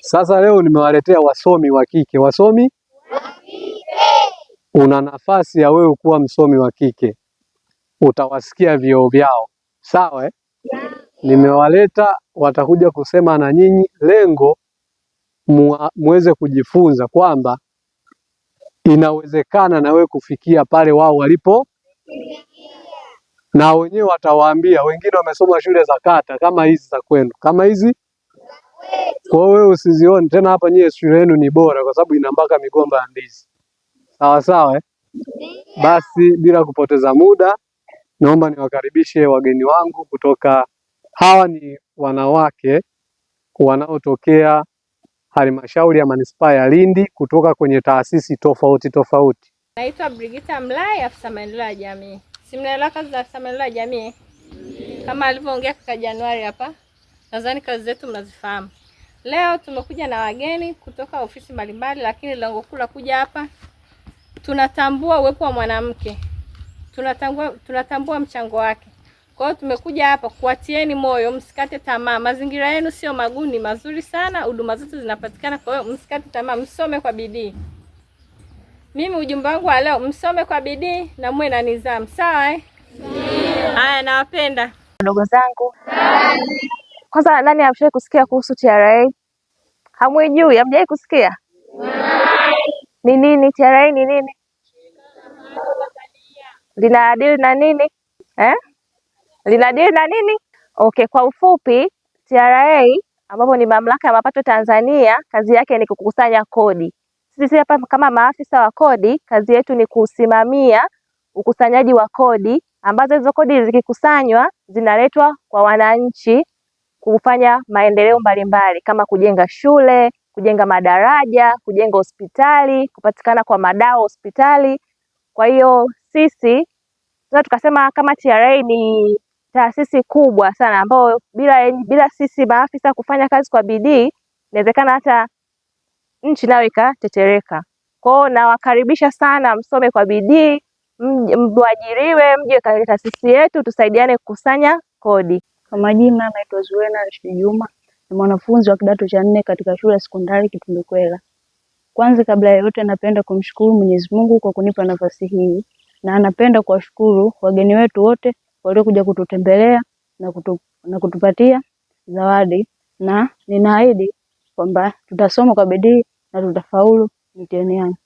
Sasa leo nimewaletea wasomi wa kike. Wasomi wa kike, una nafasi ya wewe kuwa msomi wa kike, utawasikia vyeo vyao, sawa eh? Nimewaleta, watakuja kusema na nyinyi, lengo muweze kujifunza kwamba inawezekana na wewe kufikia pale wao walipo, na wenyewe watawaambia. Wengine wamesoma shule za kata kama hizi za kwenu, kama hizi. Kwa wewe usizione tena hapa, nyie shule yenu ni bora kwa sababu ina mpaka migomba ya ndizi, sawa sawa eh? Basi bila kupoteza muda, naomba niwakaribishe wageni wangu kutoka. Hawa ni wanawake wanaotokea halmashauri ya manispaa ya Lindi kutoka kwenye taasisi tofauti tofauti. Naitwa Brigita Mlai, afisa maendeleo ya jamii. Si mnaelewa kazi za afisa maendeleo ya jamii? Kama alivyoongea kaka Januari hapa, nadhani kazi zetu mnazifahamu. Leo tumekuja na wageni kutoka ofisi mbalimbali, lakini lengo kuu la kuja hapa, tunatambua uwepo wa mwanamke. Tunatambua mchango wake. Kwa hiyo tumekuja hapa kuwatieni moyo, msikate tamaa. Mazingira yenu sio magumu, ni mazuri sana, huduma zote zinapatikana. Kwa hiyo msikate tamaa, msome kwa bidii. Mimi ujumbe wangu wa leo, msome kwa bidii na muwe na nidhamu, sawa eh? Haya, nawapenda ndugu zangu. Kwanza, nani ameshawahi kusikia kuhusu TRA? Hamwijui? Hamjawahi kusikia? Ni nini TRA? Ni nini? Linaadili na nini eh? Linaadili na nini? Okay, kwa ufupi, TRA ambapo ni mamlaka ya mapato Tanzania, kazi yake ni kukusanya kodi. Sisi hapa kama maafisa wa kodi, kazi yetu ni kusimamia ukusanyaji wa kodi, ambazo hizo kodi zikikusanywa zinaletwa kwa wananchi kufanya maendeleo mbalimbali kama kujenga shule, kujenga madaraja, kujenga hospitali, kupatikana kwa madawa hospitali. Kwa hiyo sisi tunaweza tukasema kama TRA ni taasisi kubwa sana ambayo bila sisi maafisa kufanya kazi kwa bidii, inawezekana hata nchi nayo ikatetereka. Kwa hiyo nawakaribisha sana, msome kwa bidii, mwajiriwe, mje katika taasisi yetu, tusaidiane kukusanya kodi. Kwa majina naitwa Zuena Rashid Juma, ni mwanafunzi wa kidato cha 4 katika shule ya sekondari Kitundukwela. Kwanza kabla ya yote, napenda kumshukuru Mwenyezi Mungu kwa kunipa nafasi hii, na napenda kuwashukuru wageni wetu wote waliokuja kututembelea na kutupatia zawadi, na ninaahidi kwamba tutasoma kwa bidii na tutafaulu mitihani yangu.